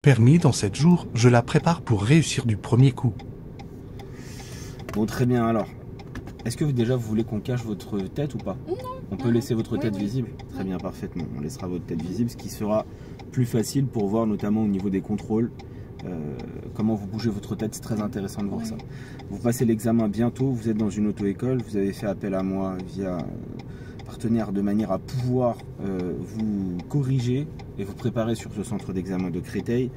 Permis dans 7 jours, je la prépare pour réussir du premier coup. Bon, très bien, alors. Est-ce que déjà vous voulez qu'on cache votre tête ou pas? Non. On peut laisser votre tête oui. visible? Très bien, parfaitement. On laissera votre tête visible, ce qui sera plus facile pour voir notamment au niveau des contrôles comment vous bougez votre tête. C'est très intéressant de voir ça. Vous passez l'examen bientôt, vous êtes dans une auto-école, vous avez fait appel à moi via partenaire de manière à pouvoir vous corriger et vous préparer sur ce centre d'examen de Créteil.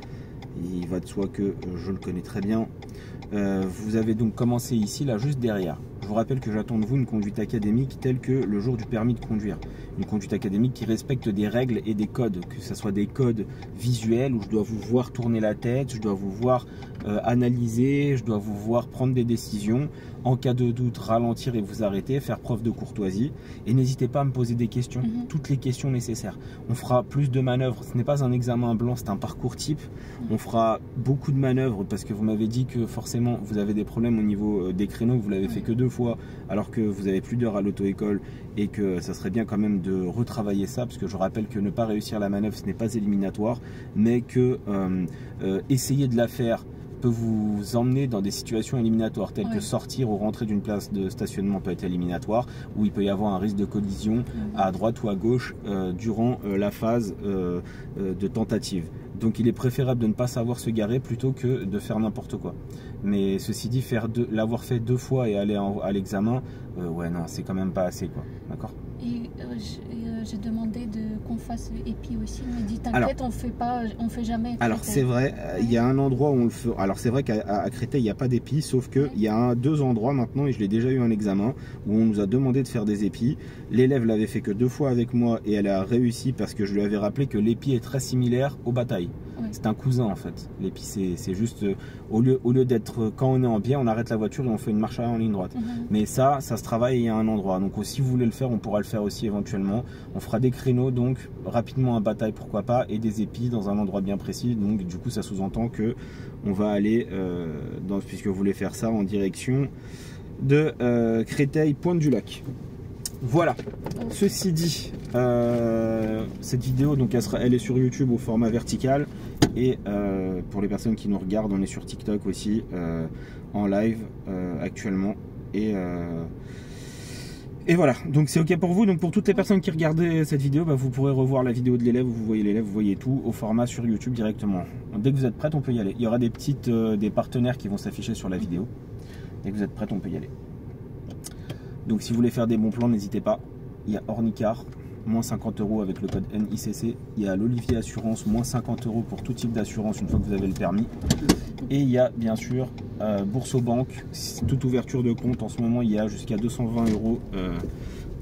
Il va de soi que je le connais très bien. Vous avez donc commencé ici, là, juste derrière. Je vous rappelle que j'attends de vous une conduite académique telle que le jour du permis de conduire. Une conduite académique qui respecte des règles et des codes, que ce soit des codes visuels où je dois vous voir tourner la tête, je dois vous voir analyser, je dois vous voir prendre des décisions. En cas de doute, ralentir et vous arrêter, faire preuve de courtoisie. Et n'hésitez pas à me poser des questions, toutes les questions nécessaires. On fera plus de manœuvres. Ce n'est pas un examen blanc, c'est un parcours type. On fera beaucoup de manœuvres parce que vous m'avez dit que forcément vous avez des problèmes au niveau des créneaux. Vous l'avez fait que 2 fois alors que vous avez plus d'heures à l'auto-école et que ça serait bien quand même de retravailler ça, parce que je rappelle que ne pas réussir la manœuvre, ce n'est pas éliminatoire, mais que essayer de la faire peut vous emmener dans des situations éliminatoires telles que sortir ou rentrer d'une place de stationnement peut être éliminatoire, où il peut y avoir un risque de collision à droite ou à gauche durant la phase de tentative. Donc il est préférable de ne pas savoir se garer plutôt que de faire n'importe quoi. Mais ceci dit, l'avoir fait 2 fois et aller à l'examen, ouais non, c'est quand même pas assez, quoi. D'accord? Et j'ai demandé qu'on fasse l'épi aussi. Il m'a dit t'inquiète, on fait jamais. Alors c'est vrai, il y a un endroit où on le fait. Alors c'est vrai qu'à Créteil il n'y a pas d'épi, sauf que il y a 2 endroits maintenant, et je l'ai déjà eu un examen où on nous a demandé de faire des épis. L'élève l'avait fait que 2 fois avec moi et elle a réussi parce que je lui avais rappelé que l'épi est très similaire aux batailles. C'est un cousin en fait. L'épi c'est juste au lieu d'être quand on est en biais, on arrête la voiture et on fait une marche arrière en ligne droite. Mais ça se travaille et il y a un endroit. Donc si vous voulez le faire, on pourra le faire aussi éventuellement. On fera des créneaux, donc rapidement à bataille pourquoi pas, et des épis dans un endroit bien précis. Donc du coup ça sous-entend que on va aller puisque vous voulez faire ça, en direction de Créteil Pointe du Lac. Voilà. Ceci dit, cette vidéo donc elle est sur YouTube au format vertical, et pour les personnes qui nous regardent, on est sur TikTok aussi en live actuellement, et voilà, donc c'est ok pour vous. Donc pour toutes les personnes qui regardaient cette vidéo, vous pourrez revoir la vidéo de l'élève, vous voyez l'élève, vous voyez tout au format sur YouTube directement. Donc, dès que vous êtes prête, on peut y aller. Il y aura des partenaires qui vont s'afficher sur la vidéo. Dès que vous êtes prête, on peut y aller. Donc si vous voulez faire des bons plans, n'hésitez pas. Il y a Ornicar, moins 50 € avec le code NICC. Il y a l'Olivier Assurance, moins 50 € pour tout type d'assurance une fois que vous avez le permis. Et il y a bien sûr Boursorama, toute ouverture de compte. En ce moment, il y a jusqu'à 220 €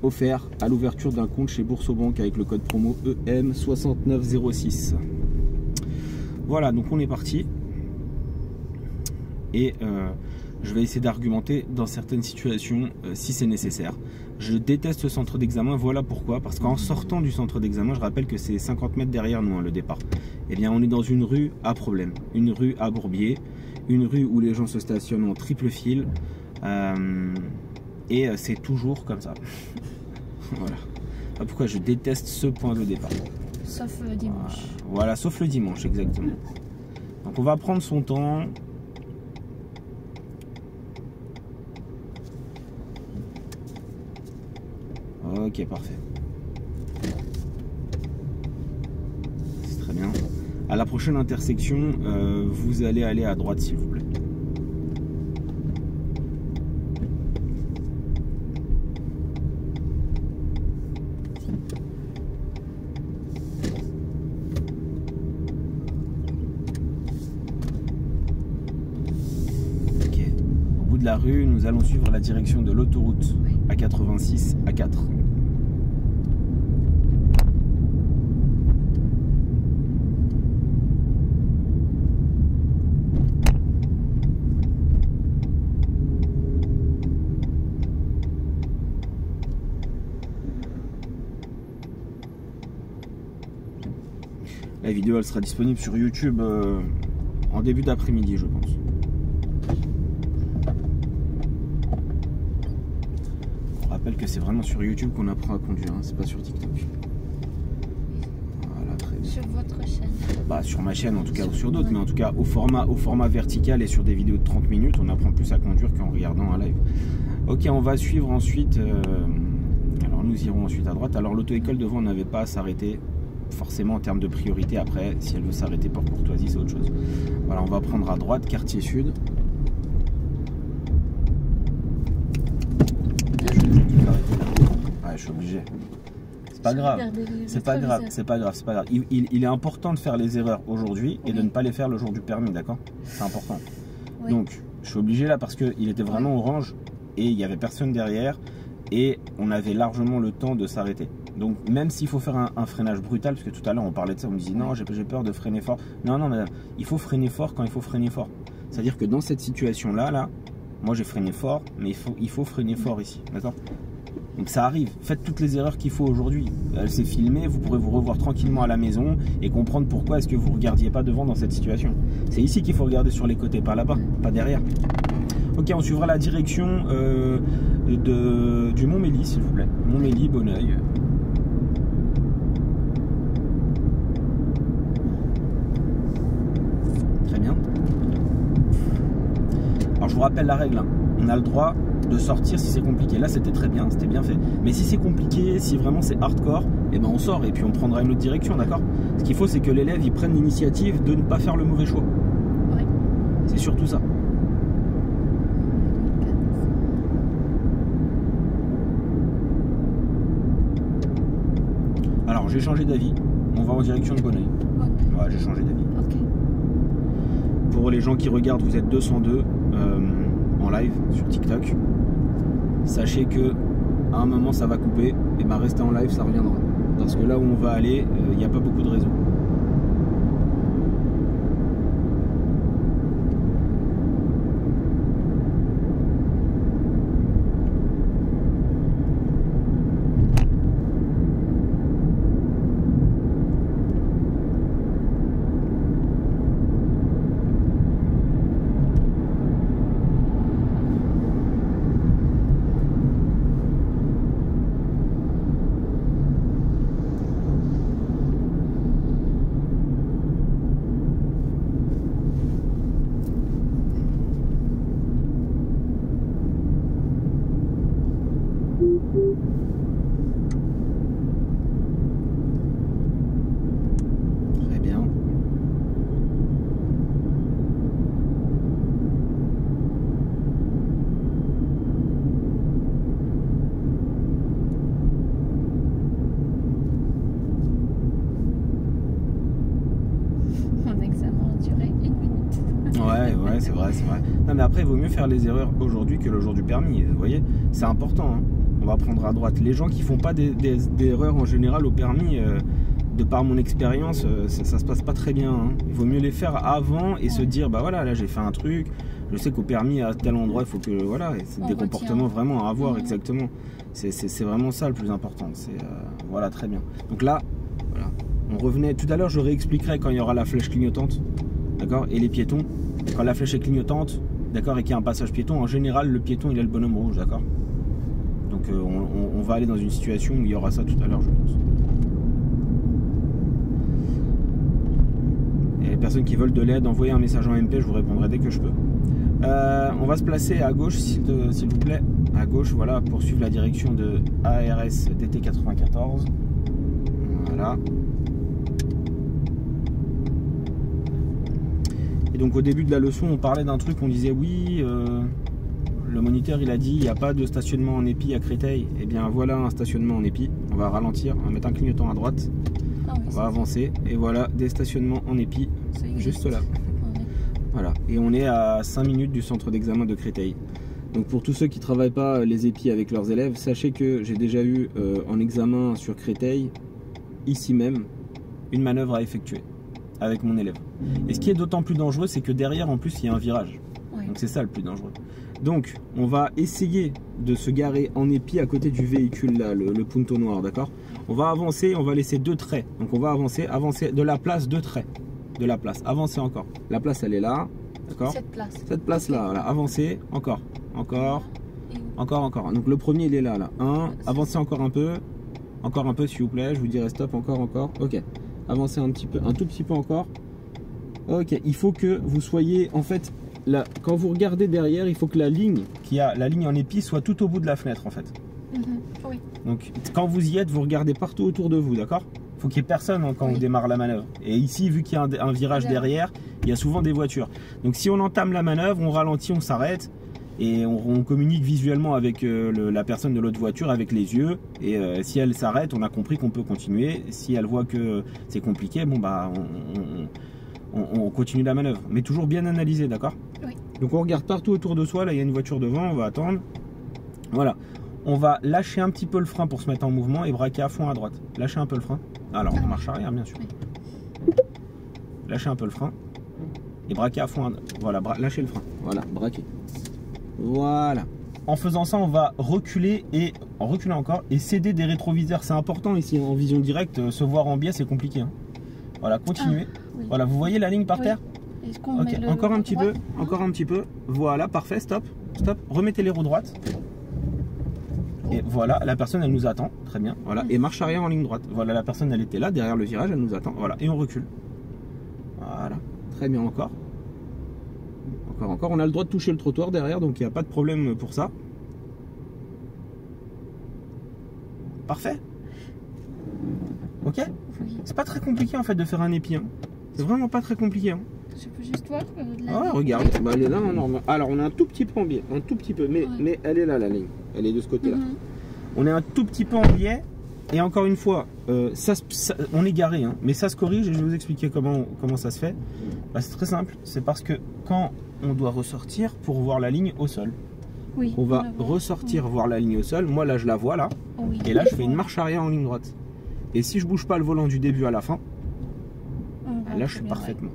offerts à l'ouverture d'un compte chez Boursorama avec le code promo EM6906. Voilà, donc on est parti. Et je vais essayer d'argumenter dans certaines situations si c'est nécessaire. Je déteste ce centre d'examen, voilà pourquoi. Parce qu'en sortant du centre d'examen, je rappelle que c'est 50 mètres derrière nous, le départ. Eh bien, on est dans une rue à problème, une rue à bourbier, une rue où les gens se stationnent en triple file. Et c'est toujours comme ça. Voilà. Pourquoi je déteste ce point de départ. Sauf le dimanche. Voilà, sauf le dimanche, exactement. Donc on va prendre son temps. Ok, parfait. C'est très bien. À la prochaine intersection, vous allez aller à droite, s'il vous plaît. Ok. Au bout de la rue, nous allons suivre la direction de l'autoroute A86 A4. La vidéo elle sera disponible sur YouTube en début d'après-midi, je pense. On rappelle que c'est vraiment sur YouTube qu'on apprend à conduire, hein, c'est pas sur TikTok. Voilà, très bien. Sur votre chaîne? Bah, sur ma chaîne en tout cas, ou sur d'autres, mais en tout cas au format vertical et sur des vidéos de 30 minutes, on apprend plus à conduire qu'en regardant un live. Ok, on va suivre ensuite, alors nous irons ensuite à droite. Alors l'auto-école devant n'avait pas à s'arrêter, forcément en termes de priorité. Après, si elle veut s'arrêter par courtoisie, c'est autre chose. Voilà, on va prendre à droite, quartier sud. Ouais, je suis obligé. C'est pas grave, c'est pas grave, c'est pas grave, c'est pas grave. Il est important de faire les erreurs aujourd'hui et de ne pas les faire le jour du permis, d'accord? C'est important. Oui. Donc, je suis obligé là parce qu'il était vraiment orange et il n'y avait personne derrière et on avait largement le temps de s'arrêter. Donc, même s'il faut faire un freinage brutal, parce que tout à l'heure on parlait de ça, on me disait non, j'ai peur de freiner fort. Non, non, madame, il faut freiner fort quand il faut freiner fort. C'est-à-dire que dans cette situation-là, moi j'ai freiné fort, mais il faut freiner fort ici, d'accord? Donc ça arrive, faites toutes les erreurs qu'il faut aujourd'hui. Elle s'est filmée, vous pourrez vous revoir tranquillement à la maison et comprendre pourquoi est-ce que vous ne regardiez pas devant dans cette situation. C'est ici qu'il faut regarder sur les côtés, pas là-bas, pas derrière. Ok, on suivra la direction du Montmélie, s'il vous plaît. Montmélie, Bonneuil. Très bien. Alors je vous rappelle la règle, hein. On a le droit de sortir si c'est compliqué. Là c'était très bien, c'était bien fait. Mais si c'est compliqué, si vraiment c'est hardcore, eh ben on sort et puis on prendra une autre direction, d'accord? Ce qu'il faut c'est que l'élève il prenne l'initiative de ne pas faire le mauvais choix. Oui. C'est surtout ça. Alors j'ai changé d'avis, on va en direction de Bonneuil. Ouais, j'ai changé d'avis. Okay. Pour les gens qui regardent, vous êtes 202 en live sur TikTok. Sachez que à un moment ça va couper, et ben restez en live, ça reviendra. Parce que là où on va aller, il n'y a pas beaucoup de réseau. Très bien. Mon examen a duré 1 minute. Ouais, c'est vrai, c'est vrai. Non mais après il vaut mieux faire les erreurs aujourd'hui que le jour du permis, vous voyez, c'est important, hein. On va prendre à droite. Les gens qui font pas des erreurs en général au permis, de par mon expérience, ça se passe pas très bien, hein. Il vaut mieux les faire avant et se dire bah voilà, là j'ai fait un truc, je sais qu'au permis à tel endroit il faut que voilà, c'est des comportements vraiment à avoir, exactement. C'est vraiment ça le plus important. Voilà, très bien. Donc là, voilà, on revenait tout à l'heure, je réexpliquerai quand il y aura la flèche clignotante, d'accord, et les piétons. Quand la flèche est clignotante, d'accord, et qu'il y a un passage piéton, en général le piéton il a le bonhomme rouge, d'accord. Donc on va aller dans une situation où il y aura ça tout à l'heure, je pense. Et les personnes qui veulent de l'aide, envoyez un message en MP, je vous répondrai dès que je peux. On va se placer à gauche, s'il vous plaît. À gauche, voilà, pour suivre la direction de ARS DT 94. Voilà. Et donc au début de la leçon, on parlait d'un truc, on disait oui... le moniteur il a dit il n'y a pas de stationnement en épi à Créteil. Et bien voilà un stationnement en épi. On va ralentir, on va mettre un clignotant à droite. On va avancer et voilà des stationnements en épi juste là. Voilà, et on est à 5 minutes du centre d'examen de Créteil. Donc pour tous ceux qui ne travaillent pas les épis avec leurs élèves, sachez que j'ai déjà eu en examen sur Créteil, ici même, une manœuvre à effectuer avec mon élève. Et ce qui est d'autant plus dangereux, c'est que derrière en plus il y a un virage. Donc c'est ça le plus dangereux. Donc on va essayer de se garer en épi à côté du véhicule là, le punto noir, d'accord. On va avancer, on va laisser 2 traits. Donc on va avancer de la place, 2 traits. De la place, avancer encore. La place elle est là, d'accord. Cette place là, voilà. Avancer, encore. Donc le premier il est là, 1, avancez encore un peu s'il vous plaît, je vous dirai stop, encore, ok. Avancez un petit peu, un tout petit peu encore. Ok, il faut que vous soyez, en fait, là, quand vous regardez derrière, il faut que la ligne en épi soit tout au bout de la fenêtre, en fait. Oui. Donc, quand vous y êtes, vous regardez partout autour de vous, d'accord? Il faut qu'il n'y ait personne quand on démarre la manœuvre. Et ici, vu qu'il y a un virage derrière, il y a souvent des voitures. Donc, si on entame la manœuvre, on ralentit, on s'arrête. Et on communique visuellement avec la personne de l'autre voiture avec les yeux. Et si elle s'arrête, on a compris qu'on peut continuer. Si elle voit que c'est compliqué, bon bah on continue la manœuvre. Mais toujours bien analysé, d'accord? Oui. Donc on regarde partout autour de soi. Là, il y a une voiture devant, on va attendre. Voilà. On va lâcher un petit peu le frein pour se mettre en mouvement et braquer à fond à droite. Lâchez un peu le frein. Alors, on marche arrière, bien sûr. Oui. Lâchez un peu le frein. Et braquer à fond à droite. Voilà, lâchez le frein. Voilà, braquez. Voilà. En faisant ça, on va reculer et en reculant encore et céder des rétroviseurs. C'est important ici en vision directe. Se voir en biais, c'est compliqué. Hein. Voilà, continuez. Oui. Voilà, vous voyez la ligne par terre? Ok, encore un petit peu. Encore un petit peu. Voilà, parfait. Stop. Stop. Remettez les roues droites. Et voilà, la personne, elle nous attend. Très bien. Voilà. Et marche arrière en ligne droite. Voilà, la personne, elle était là, derrière le virage, elle nous attend. Voilà. Et on recule. Voilà. Très bien encore. Encore, on a le droit de toucher le trottoir derrière, donc il n'y a pas de problème pour ça. Parfait. Ok. Oui. C'est pas très compliqué en fait de faire un épi. Hein. C'est vraiment pas très compliqué. Hein. Je peux juste voir Ah, regarde, bah, elle est là, non. Alors on est un tout petit peu en biais, un tout petit peu, mais elle est là la ligne. Elle est de ce côté-là. On est un tout petit peu en biais. Et encore une fois, on est garé, hein, mais ça se corrige et je vais vous expliquer comment ça se fait. Bah, c'est très simple, c'est parce que quand on doit ressortir pour voir la ligne au sol, on va ressortir voir la ligne au sol. Moi là je la vois là, et là je fais une marche arrière en ligne droite. Et si je bouge pas le volant du début à la fin, là je suis parfaitement.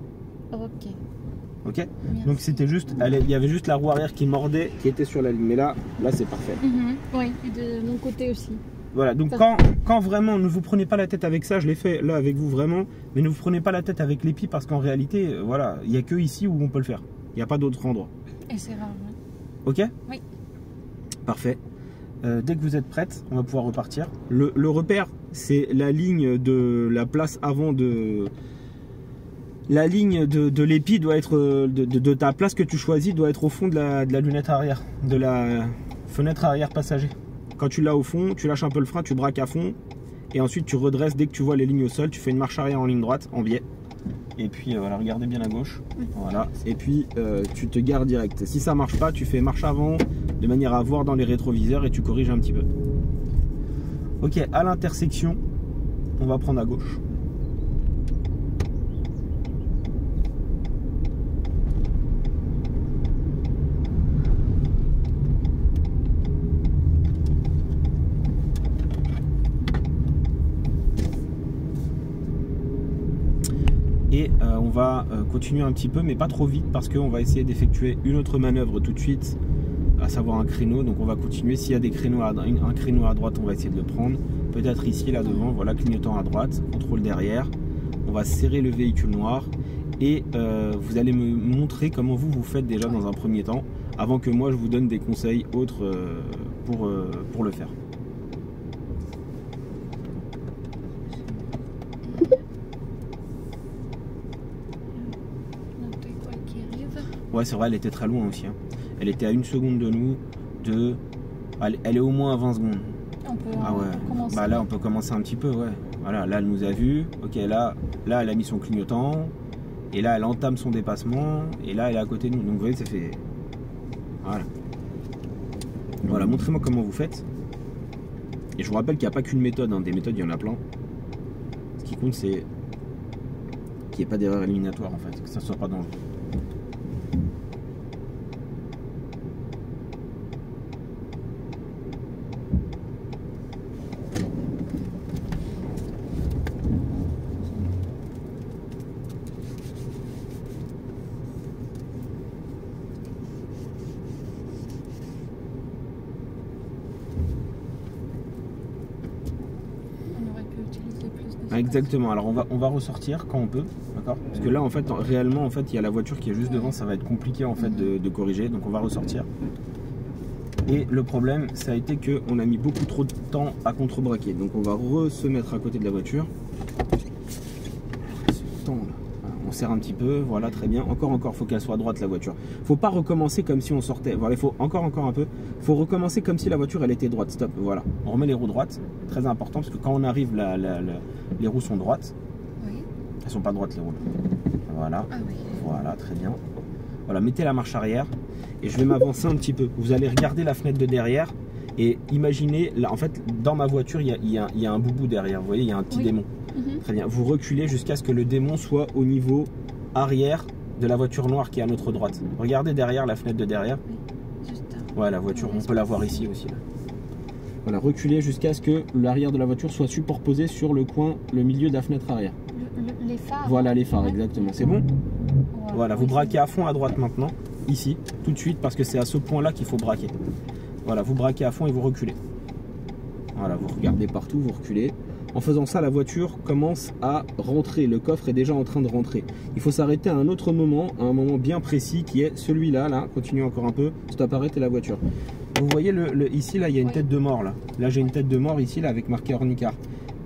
Ok. Donc c'était juste, il y avait juste la roue arrière qui mordait, qui était sur la ligne, mais là c'est parfait. Oui, et de mon côté aussi. Voilà, donc quand vraiment, ne vous prenez pas la tête avec ça, je l'ai fait là avec vous vraiment, mais ne vous prenez pas la tête avec l'épi parce qu'en réalité, voilà, il n'y a que ici où on peut le faire. Il n'y a pas d'autre endroit. Et c'est rare. Hein. Ok? Oui. Parfait. Dès que vous êtes prête, on va pouvoir repartir. Le repère, c'est la ligne de la place avant de... La ligne de l'épi doit être, de ta place que tu choisis, doit être au fond de la lunette arrière, de la fenêtre arrière passager. Quand tu l'as au fond, tu lâches un peu le frein, tu braques à fond et ensuite tu redresses dès que tu vois les lignes au sol, tu fais une marche arrière en ligne droite, en biais. Et puis voilà, regardez bien à gauche. Voilà. Et puis tu te gares direct. Si ça marche pas, tu fais marche avant de manière à voir dans les rétroviseurs et tu corriges un petit peu. Ok, à l'intersection, on va prendre à gauche. Et on va continuer un petit peu, mais pas trop vite, parce qu'on va essayer d'effectuer une autre manœuvre tout de suite, à savoir un créneau. Donc on va continuer. S'il y a des créneaux un créneau à droite, on va essayer de le prendre. Peut-être ici, là devant, voilà, clignotant à droite, contrôle derrière. On va serrer le véhicule noir et vous allez me montrer comment vous faites déjà dans un premier temps, avant que moi je vous donne des conseils autres pour le faire. Ouais, c'est vrai, elle était très loin aussi. Hein. Elle était à 1 seconde de nous. Elle est au moins à 20 secondes. On peut commencer. Bah là, on peut commencer un petit peu, ouais. Voilà, là, elle nous a vus. Ok, là, elle a mis son clignotant. Et là, elle entame son dépassement. Et là, elle est à côté de nous. Donc, vous voyez, ça fait... Voilà. Voilà, montrez-moi comment vous faites. Et je vous rappelle qu'il n'y a pas qu'une méthode. Hein. Des méthodes, il y en a plein. Ce qui compte, c'est qu'il n'y ait pas d'erreur éliminatoire, en fait. Que ça ne soit pas dangereux. Exactement, alors on va ressortir quand on peut, d'accord? Parce que là en fait, réellement en fait, il y a la voiture qui est juste devant, ça va être compliqué en fait de corriger, donc on va ressortir. Et le problème, ça a été qu'on a mis beaucoup trop de temps à contrebraquer, donc on va se mettre à côté de la voiture. l'instant. On serre un petit peu, voilà, très bien. Encore, faut qu'elle soit droite la voiture. Faut pas recommencer comme si on sortait. Voilà, il faut encore un peu. Faut recommencer comme si la voiture elle était droite. Stop, voilà. On remet les roues droites, très important parce que quand on arrive, les roues sont droites. Oui. Elles sont pas droites les roues. Voilà, Ah, oui. voilà, très bien. Voilà, mettez la marche arrière et je vais m'avancer un petit peu. Vous allez regarder la fenêtre de derrière et imaginez, là, en fait, dans ma voiture, il y a un boubou derrière. Vous voyez, il y a un petit démon. Très bien. Vous reculez jusqu'à ce que le démon soit au niveau arrière de la voiture noire qui est à notre droite. Regardez derrière la fenêtre de derrière. Oui. Juste Ouais, la voiture, on peut la voir ici aussi. Là. Voilà, reculez jusqu'à ce que l'arrière de la voiture soit superposé sur le coin, le milieu de la fenêtre arrière. les phares. Voilà les phares, Ouais. exactement. C'est bon? Ouais. Voilà, vous Oui, braquez à fond à droite maintenant, ici, tout de suite, parce que c'est à ce point-là qu'il faut braquer. Voilà, vous braquez à fond et vous reculez. Voilà, vous regardez partout, vous reculez. En faisant ça, la voiture commence à rentrer. Le coffre est déjà en train de rentrer. Il faut s'arrêter à un autre moment, à un moment bien précis, qui est celui-là. Là, continuez encore un peu. Stop, arrêtez la voiture. Vous voyez ici, là, il y a une tête de mort. Là, j'ai une tête de mort ici, là, avec marqué Ornicar.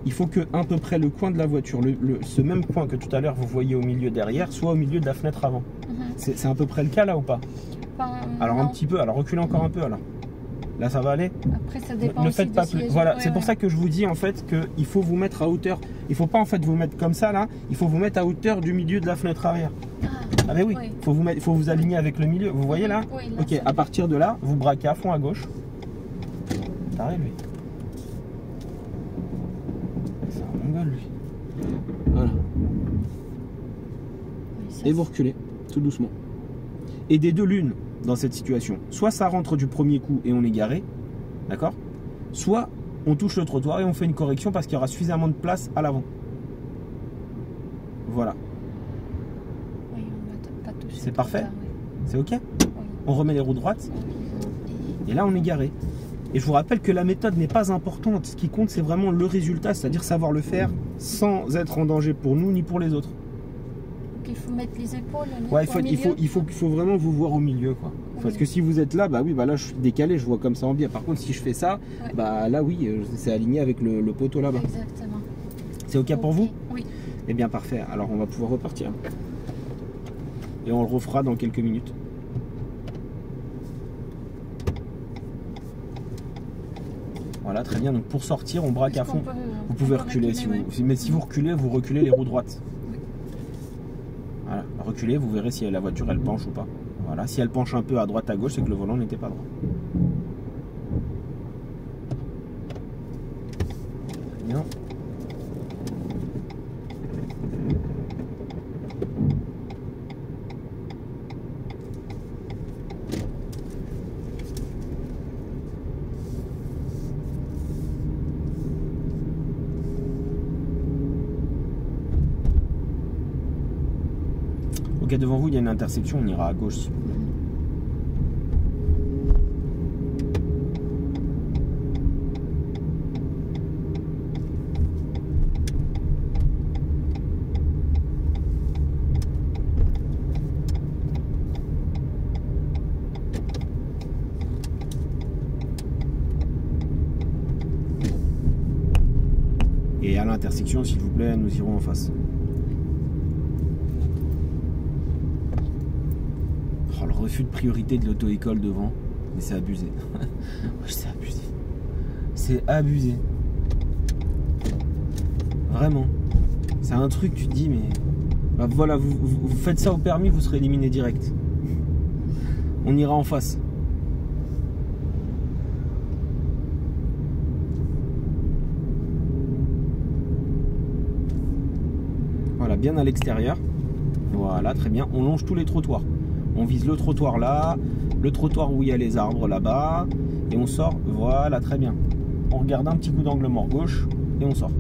Il faut que à peu près le coin de la voiture, ce même coin que tout à l'heure vous voyez au milieu derrière, soit au milieu de la fenêtre avant. C'est à peu près le cas là ou pas? Alors non. un petit peu. Alors reculez encore un peu. Alors là, ça va aller. Après, ça dépend. Ne aussi faites pas du plus. siège. Voilà, Ouais, c'est pour ça que je vous dis en fait qu'il faut vous mettre à hauteur. Il faut pas en fait vous mettre comme ça là. Il faut vous mettre à hauteur du milieu de la fenêtre arrière. Ah mais oui. Oui. Il faut vous aligner avec le milieu. Vous voyez là? Oui, là, Ok. À partir de là, vous braquez à fond à gauche. T'arrives lui. C'est un mongol lui. Voilà. oui, ça, Et vous reculez, tout doucement. Et des deux l'une dans cette situation. Soit ça rentre du premier coup et on est garé, d'accord? Soit on touche le trottoir et on fait une correction parce qu'il y aura suffisamment de place à l'avant. Voilà. oui, on va pas toucher. C'est trop parfait. tard, oui. C'est ok? Oui. On remet les roues droites Et- et là on est garé. Et je vous rappelle que la méthode n'est pas importante. Ce qui compte, c'est vraiment le résultat, c'est-à-dire savoir le faire sans être en danger pour nous ni pour les autres. Donc, il faut mettre les épaules. Ouais, au milieu. il faut vraiment vous voir au milieu, quoi. Parce que si vous êtes là, bah oui, bah là je suis décalé, je vois comme ça en biais. Par contre, si je fais ça, Ouais. bah là oui, c'est aligné avec le poteau là-bas. Exactement. C'est ok pour vous? Oui. Eh bien parfait, alors on va pouvoir repartir. Et on le refera dans quelques minutes. Voilà, très bien. Donc pour sortir, on braque à Est-ce qu'on fond. peut- Vous pouvez on peut reculer si reculer, vous. Mais si vous reculez les roues droites. Oui. Voilà, reculez, vous verrez si la voiture elle penche ou pas. Voilà, si elle penche un peu à droite à gauche, c'est que le volant n'était pas droit. Bien. Ok, devant vous, il y a une intersection, on ira à gauche. Et à l'intersection, s'il vous plaît, nous irons en face. Oh, le refus de priorité de l'auto-école devant. Mais c'est abusé. C'est abusé. C'est abusé. Vraiment. C'est un truc, tu te dis, mais... Bah voilà, vous faites ça au permis, vous serez éliminé direct. On ira en face. Voilà, bien à l'extérieur. Voilà, très bien. On longe tous les trottoirs. On vise le trottoir là, le trottoir où il y a les arbres là-bas, et on sort. Voilà, très bien. On regarde un petit coup d'angle mort gauche, et on sort.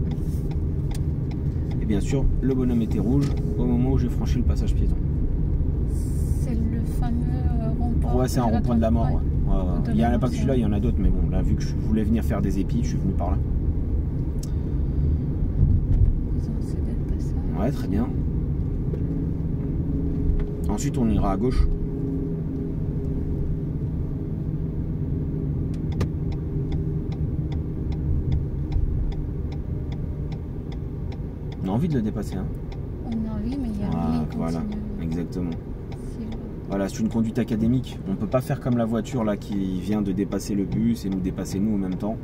Et bien sûr, le bonhomme était rouge au moment où j'ai franchi le passage piéton. C'est le fameux rond-point. Ouais, c'est un rond-point de la mort. Ouais. Ouais. Ouais, ouais. Il n'y en a pas que celui-là, il y en a d'autres, mais bon, là, vu que je voulais venir faire des épis, je suis venu par là. Ils ont cédé le passage. Ouais, très bien. Ensuite, on ira à gauche. On a envie de le dépasser, hein. On a envie, bien voilà, continuer. exactement. Si je- Voilà, c'est une conduite académique. On ne peut pas faire comme la voiture là qui vient de dépasser le bus et nous dépasser nous en même temps.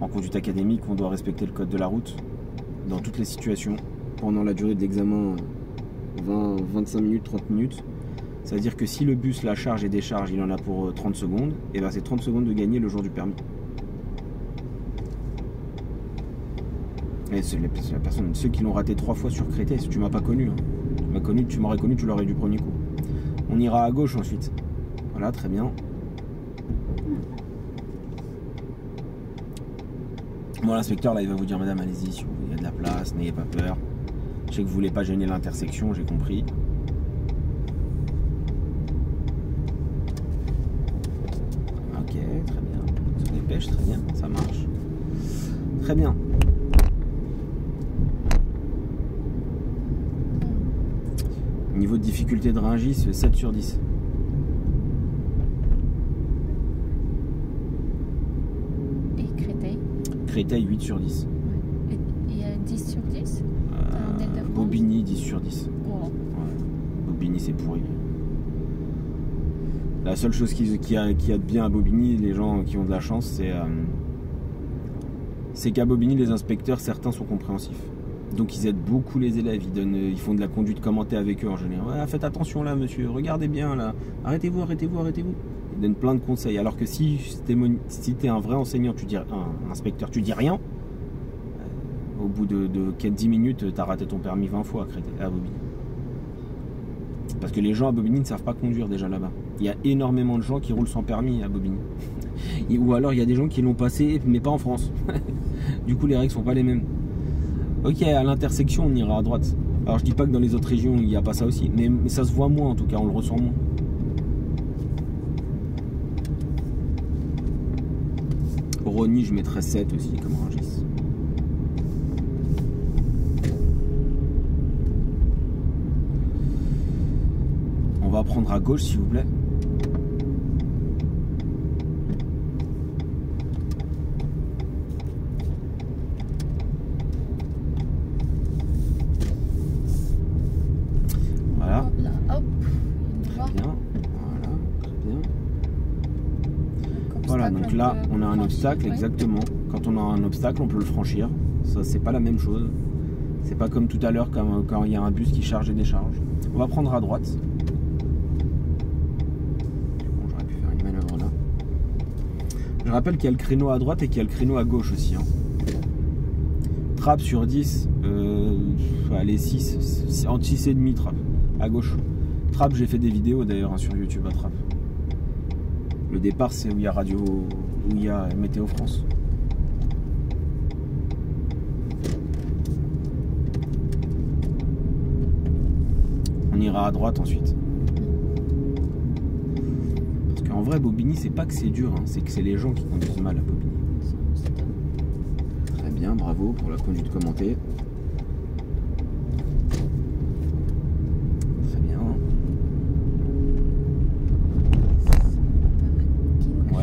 En conduite académique, on doit respecter le code de la route dans toutes les situations. Pendant la durée de l'examen, 20, 25 minutes, 30 minutes. C'est-à-dire que si le bus la charge et décharge, il en a pour 30 secondes, et bien c'est 30 secondes de gagner le jour du permis. Et c'est la personne, ceux qui l'ont raté 3 fois sur Créteil, tu m'as pas connu. Hein. Tu m'aurais connu, tu l'aurais eu du premier coup. On ira à gauche ensuite. Voilà, très bien. Bon, l'inspecteur là, il va vous dire, madame, allez-y, si il y a de la place, n'ayez pas peur. Je sais que vous voulez pas gêner l'intersection, j'ai compris. Ok, très bien. On se dépêche, très bien, ça marche. Très bien. Niveau de difficulté de Rungis, 7 sur 10. Et Créteil. Créteil, 8 sur 10. Ouais. Et il y a 10 sur 10 en Île-de-France. Bobigny, 10 sur 10. Oh. Ouais. Bobigny, c'est pourri. La seule chose qu'il y a de bien à Bobigny, les gens qui ont de la chance, c'est qu'à Bobigny, les inspecteurs, certains sont compréhensifs. Donc ils aident beaucoup les élèves, ils font de la conduite commentée avec eux en général. Ouais, faites attention là monsieur, regardez bien là, arrêtez-vous, arrêtez-vous, arrêtez-vous. Ils donnent plein de conseils. Alors que si t'es un vrai enseignant, un inspecteur, tu dis rien, au bout de 10 minutes, t'as raté ton permis 20 fois à Bobigny. Parce que les gens à Bobigny ne savent pas conduire déjà là-bas. Il y a énormément de gens qui roulent sans permis à Bobigny. Ou alors il y a des gens qui l'ont passé mais pas en France. Du coup les règles sont pas les mêmes. Ok, à l'intersection, on ira à droite. Alors, je dis pas que dans les autres régions, il n'y a pas ça aussi. Mais ça se voit moins, en tout cas, on le ressent moins. Rony, je mettrais 7 aussi, comme Rungis. On va prendre à gauche, s'il vous plaît. Voilà, donc là on a un obstacle, exactement. Quand on a un obstacle, on peut le franchir. Ça, c'est pas la même chose. C'est pas comme tout à l'heure quand il y a un bus qui charge et décharge. On va prendre à droite. Bon, j'aurais pu faire une manœuvre là. Je rappelle qu'il y a le créneau à droite et qu'il y a le créneau à gauche aussi. Hein. Trappe sur 10, allez 6, entre 6 et demi trappe, à gauche. Trappe, j'ai fait des vidéos d'ailleurs hein, sur YouTube à Trappe. Le départ, c'est où il y a Radio, où il y a Météo France. On ira à droite ensuite. Parce qu'en vrai, Bobigny, c'est pas que c'est dur, hein, c'est que c'est les gens qui conduisent mal à Bobigny. Très bien, bravo pour la conduite commentée.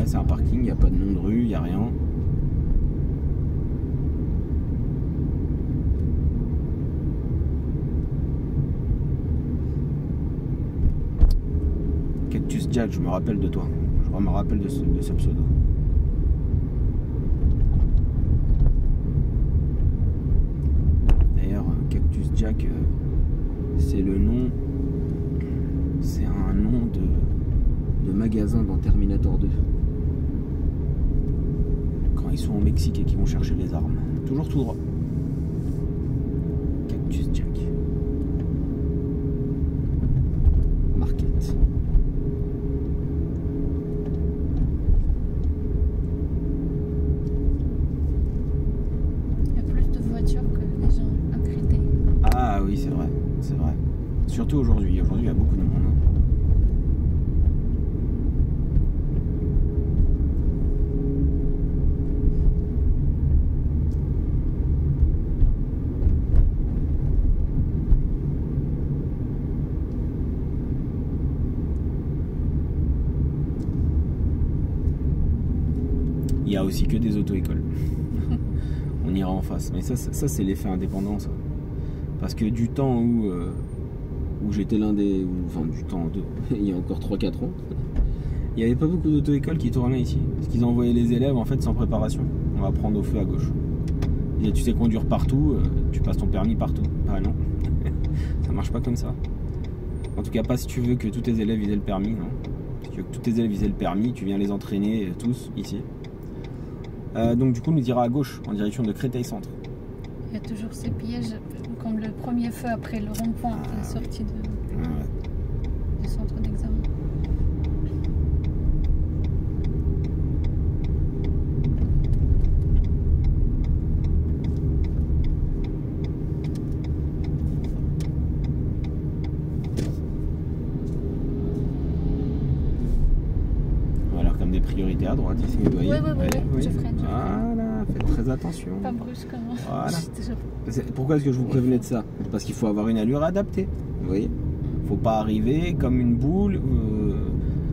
C'est un parking, il n'y a pas de nom de rue, il n'y a rien. Cactus Jack, je me rappelle de toi. Je me rappelle de ce pseudo. D'ailleurs, Cactus Jack, c'est le nom. C'est un nom de magasin dans Terminator 2. Ils sont au Mexique et qui vont chercher les armes. Toujours tout droit. Cactus Jack. Market. Il y a plus de voitures que les gens à Créteil. Ah oui, c'est vrai. C'est vrai. Surtout aujourd'hui. Aujourd'hui, il y a beaucoup de monde. Il n'y a aussi que des auto-écoles. On ira en face. Mais ça c'est l'effet indépendant, ça. Parce que du temps où où j'étais l'un des... Enfin, du temps, il y a encore 3-4 ans. Il n'y avait pas beaucoup d'auto-écoles qui tournaient ici. Parce qu'ils envoyaient les élèves en fait sans préparation. On va prendre au feu à gauche. Et tu sais conduire partout, tu passes ton permis partout. Ah non, ça marche pas comme ça. En tout cas pas si tu veux que tous tes élèves aient le permis. Non. Si tu veux que tous tes élèves aient le permis, tu viens les entraîner tous ici. Donc du coup on nous ira à gauche, en direction de Créteil Centre. Il y a toujours ces pièges, comme le premier feu après le rond-point, la sortie du centre d'examen. Priorité à droite ici, vous voyez. Oui. Je freine. Voilà, faites très attention. Pas brusquement. Voilà. Pourquoi est-ce que je vous prévenais de ça? Parce qu'il faut avoir une allure adaptée. Vous voyez. Faut pas arriver comme une boule.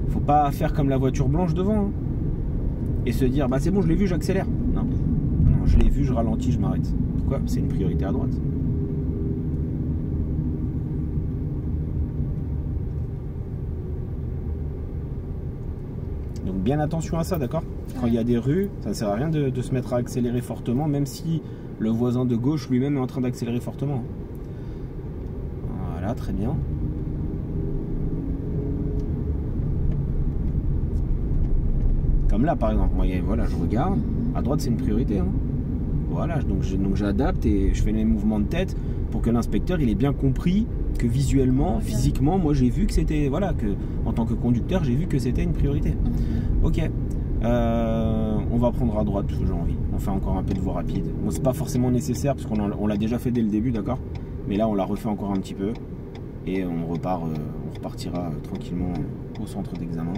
Faut pas faire comme la voiture blanche devant. Hein. Et se dire, bah c'est bon, je l'ai vu, j'accélère. Non. Non, je l'ai vu, je ralentis, je m'arrête. Pourquoi? C'est une priorité à droite. Donc bien attention à ça, d'accord? Quand il y a des rues, ça ne sert à rien de se mettre à accélérer fortement, même si le voisin de gauche lui-même est en train d'accélérer fortement. Voilà, très bien. Comme là par exemple, moi, voilà, je regarde, à droite c'est une priorité. Hein. Voilà, donc j'adapte et je fais les mouvements de tête pour que l'inspecteur il ait bien compris que visuellement, physiquement, moi j'ai vu que c'était, voilà, que en tant que conducteur, j'ai vu que c'était une priorité. Ok, on va prendre à droite, j'ai envie. On fait encore un peu de voie rapide. Bon, c'est pas forcément nécessaire parce qu'on l'a déjà fait dès le début, d'accord. Mais là, on l'a refait encore un petit peu et on repartira tranquillement au centre d'examen.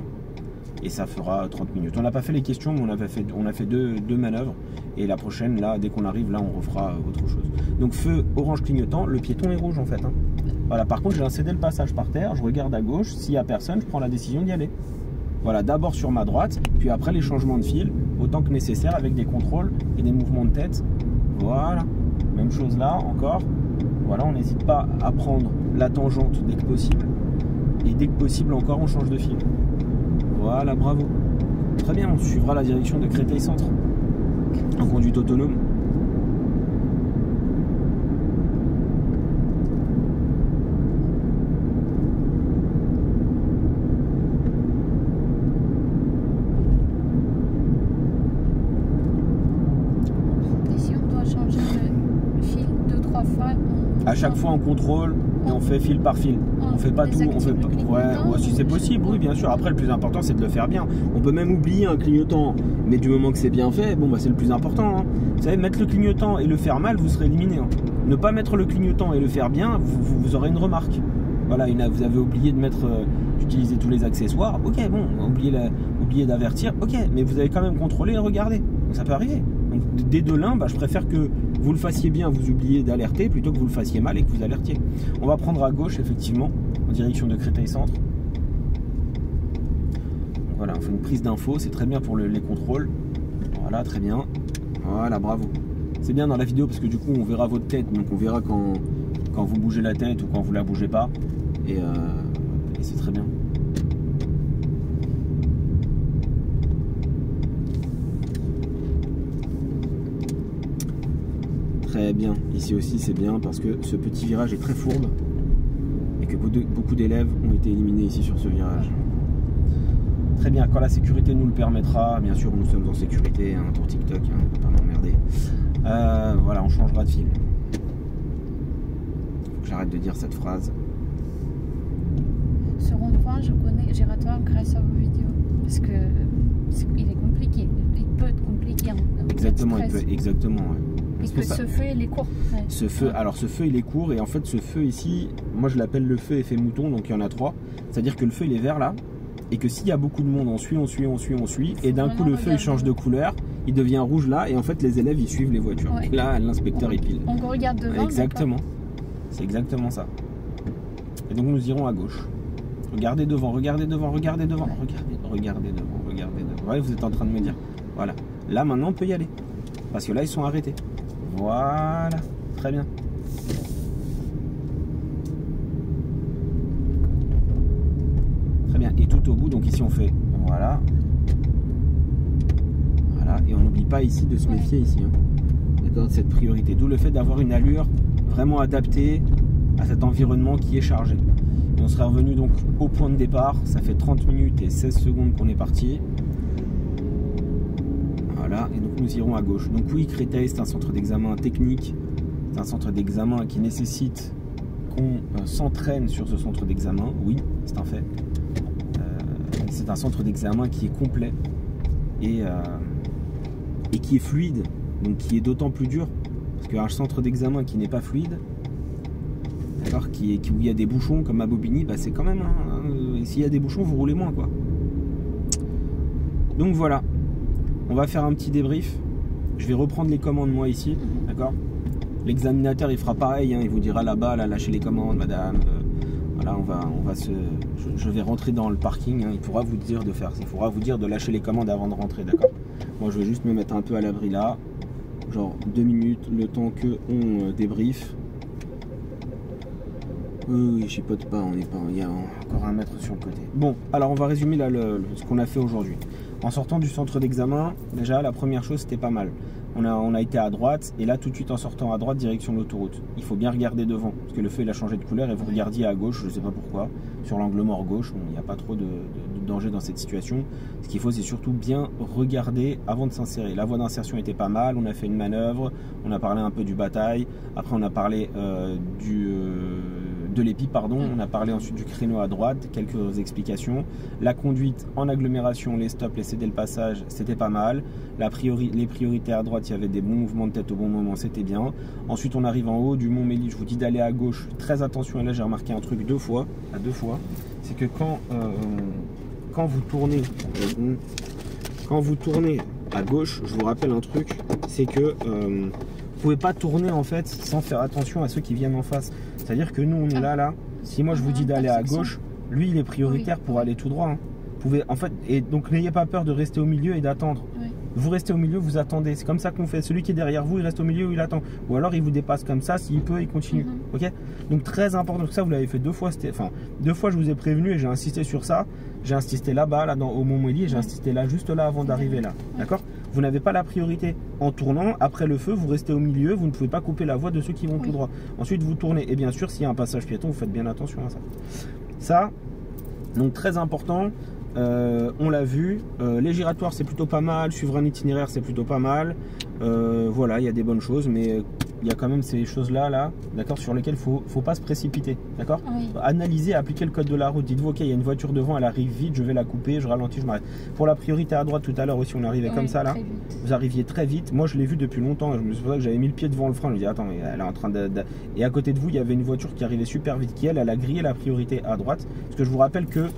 Et ça fera 30 minutes. On n'a pas fait les questions, mais on a fait deux manœuvres. Et la prochaine, là, dès qu'on arrive, là, on refera autre chose. Donc feu orange clignotant, le piéton est rouge en fait. Hein. Voilà, par contre, j'ai incédé le passage par terre, je regarde à gauche, s'il n'y a personne, je prends la décision d'y aller. Voilà, d'abord sur ma droite, puis après les changements de fil, autant que nécessaire avec des contrôles et des mouvements de tête. Voilà, même chose là, encore. Voilà, on n'hésite pas à prendre la tangente dès que possible. Et dès que possible encore, on change de fil. Voilà, bravo. Très bien, on suivra la direction de Créteil Centre en conduite autonome. Et si on doit changer le fil 2-3 fois, à chaque fois on contrôle et on fait fil par fil. On fait pas tout, on fait pas. Ouais, si c'est possible, oui, bien sûr. Après, le plus important, c'est de le faire bien. On peut même oublier un clignotant, mais du moment que c'est bien fait, bon, bah, c'est le plus important. Hein. Vous savez, mettre le clignotant et le faire mal, vous serez éliminé. Hein. Ne pas mettre le clignotant et le faire bien, vous aurez une remarque. Voilà, vous avez oublié de d'utiliser tous les accessoires. Ok, bon, oublié d'avertir. Ok, mais vous avez quand même contrôlé et regardé. Donc ça peut arriver. Donc des deux l'un, bah, je préfère que vous le fassiez bien, vous oubliez d'alerter, plutôt que vous le fassiez mal et que vous alertiez. On va prendre à gauche, effectivement, en direction de Créteil Centre. Donc voilà, on fait une prise d'info, c'est très bien pour les contrôles. Voilà, très bien. Voilà, bravo. C'est bien dans la vidéo parce que du coup, on verra votre tête, donc on verra quand vous bougez la tête ou quand vous la bougez pas. Et c'est très bien. Très bien, ici aussi c'est bien parce que ce petit virage est très fourbe et que beaucoup d'élèves ont été éliminés ici sur ce virage. Très bien, quand la sécurité nous le permettra, bien sûr nous sommes en sécurité, hein, pour TikTok, hein, on peut pas m'emmerder. Voilà, on changera de fil. Faut que j'arrête de dire cette phrase. Ce rond-point, je connais giratoire grâce à vos vidéos parce que il est compliqué, il peut être compliqué. Exactement, exactement. Ouais. Et que ce feu il est court. Ouais. Ce feu, alors ce feu il est court et en fait ce feu ici, moi je l'appelle le feu effet mouton, donc il y en a 3. C'est-à-dire que le feu il est vert là et que s'il y a beaucoup de monde, on suit et d'un coup le feu il change de couleur, il devient rouge là et en fait les élèves ils suivent les voitures. Ouais. Là l'inspecteur il pile. On regarde devant. Exactement. C'est exactement ça. Et donc nous irons à gauche. Regardez devant, regardez devant, regardez devant, regardez devant, regardez devant. Ouais, vous êtes en train de me dire. Voilà. Là maintenant on peut y aller. Parce que là ils sont arrêtés. Voilà, très bien. tout au bout. Donc ici on fait voilà. Voilà, et on n'oublie pas ici de se méfier ici. Hein. D'accord, de cette priorité. D'où le fait d'avoir une allure vraiment adaptée à cet environnement qui est chargé. Et on serait revenu donc au point de départ. Ça fait 30 minutes et 16 secondes qu'on est parti. Voilà, et donc nous irons à gauche. Donc oui, Créteil, c'est un centre d'examen technique. C'est un centre d'examen qui nécessite qu'on s'entraîne sur ce centre d'examen. Oui, c'est un fait. C'est un centre d'examen qui est complet et qui est fluide, donc qui est d'autant plus dur. Parce qu'un centre d'examen qui n'est pas fluide, d'accord, où il y a des bouchons comme à Bobigny, bah c'est quand même, s'il y a des bouchons, vous roulez moins, quoi. Donc voilà, on va faire un petit débrief. Je vais reprendre les commandes moi ici, d'accord. L'examinateur il fera pareil, hein, il vous dira là-bas, là, lâchez les commandes, madame. Voilà, je vais rentrer dans le parking, hein, il pourra vous dire de faire, il faudra vous dire de lâcher les commandes avant de rentrer, d'accord. Moi je vais juste me mettre un peu à l'abri là, genre 2 minutes, le temps que on débrief. Oui, je chipote pas, il y a encore 1 mètre sur le côté. Bon, alors on va résumer là ce qu'on a fait aujourd'hui. En sortant du centre d'examen, déjà la première chose c'était pas mal. On a été à droite et là tout de suite en sortant à droite direction l'autoroute. Il faut bien regarder devant parce que le feu il a changé de couleur et vous regardiez à gauche, je sais pas pourquoi, sur l'angle mort gauche, il n'y a pas trop de danger dans cette situation. Ce qu'il faut c'est surtout bien regarder avant de s'insérer. La voie d'insertion était pas mal, on a fait une manœuvre, on a parlé un peu du bataille, après on a parlé de l'épi, pardon, on a parlé ensuite du créneau à droite, quelques explications. La conduite en agglomération, les stops, les céder le passage, c'était pas mal. Les priorités à droite, il y avait des bons mouvements de tête au bon moment, c'était bien. Ensuite, on arrive en haut du Mont Mély, je vous dis d'aller à gauche, très attention, et là j'ai remarqué un truc à deux fois, c'est que quand vous tournez à gauche, je vous rappelle un truc, c'est que vous pouvez pas tourner en fait sans faire attention à ceux qui viennent en face. C'est-à-dire que nous on est là. Si moi je vous dis d'aller à gauche, lui il est prioritaire pour aller tout droit. Hein. Vous pouvez en fait, et donc n'ayez pas peur de rester au milieu et d'attendre. Oui. Vous restez au milieu, vous attendez. C'est comme ça qu'on fait. Celui qui est derrière vous, il reste au milieu où il attend. Ou alors il vous dépasse comme ça, s'il peut, il continue. Ok. Donc très important. Ça vous l'avez fait 2 fois. Enfin 2 fois je vous ai prévenu et j'ai insisté sur ça. J'ai insisté là-bas, au Mont Mély, j'ai insisté là, juste là avant d'arriver là. D'accord. Vous n'avez pas la priorité. En tournant, après le feu, vous restez au milieu, vous ne pouvez pas couper la voie de ceux qui vont tout droit. Ensuite, vous tournez. Et bien sûr, s'il y a un passage piéton, vous faites bien attention à ça. Ça, donc très important, on l'a vu. Les giratoires, c'est plutôt pas mal. Suivre un itinéraire, c'est plutôt pas mal. Voilà, il y a des bonnes choses, mais il y a quand même ces choses-là, d'accord, sur lesquelles il ne faut pas se précipiter, d'accord. Analyser, appliquer le code de la route. Dites-vous, ok, il y a une voiture devant, elle arrive vite, je vais la couper, je ralentis, je m'arrête. Pour la priorité à droite, tout à l'heure aussi, on arrivait comme ça, là. Vous arriviez très vite. Moi, je l'ai vu depuis longtemps. Je me suis dit que j'avais mis le pied devant le frein. Je me dis, attends, elle est en train de... Et à côté de vous, il y avait une voiture qui arrivait super vite, elle a grillé la priorité à droite. Parce que je vous rappelle que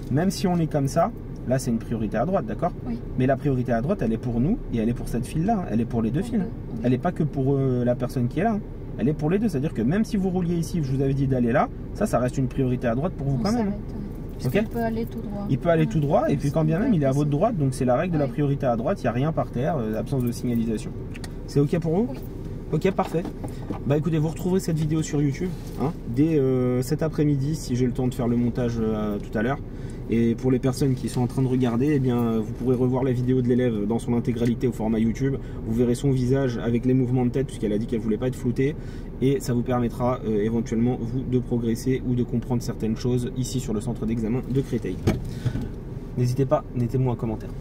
même si on est comme ça, là, c'est une priorité à droite, d'accord. Mais la priorité à droite, elle est pour nous et elle est pour cette file-là. Elle est pour les 2 files. Elle n'est pas que pour la personne qui est là. Elle est pour les deux. C'est-à-dire que même si vous rouliez ici, je vous avais dit d'aller là, ça reste une priorité à droite pour vous quand même. Il peut aller tout droit. Il peut aller tout droit et puis quand bien même, il est à votre droite. Donc c'est la règle de la priorité à droite. Il n'y a rien par terre, absence de signalisation. C'est OK pour vous? Ok, parfait. Bah écoutez, vous retrouverez cette vidéo sur YouTube dès cet après-midi si j'ai le temps de faire le montage tout à l'heure. Et pour les personnes qui sont en train de regarder, eh bien, vous pourrez revoir la vidéo de l'élève dans son intégralité au format YouTube. Vous verrez son visage avec les mouvements de tête puisqu'elle a dit qu'elle ne voulait pas être floutée. Et ça vous permettra éventuellement, vous, de progresser ou de comprendre certaines choses ici sur le centre d'examen de Créteil. N'hésitez pas, mettez-moi un commentaire.